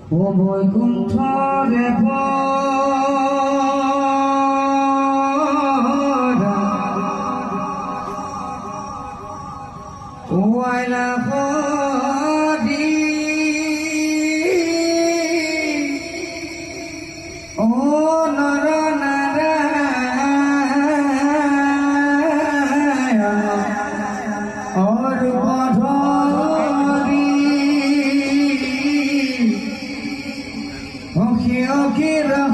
ও বৈকুণ্ঠরে ভরা ও আইলা হরি ও নর নারায়ণ ওর বধরি অখি অখিরা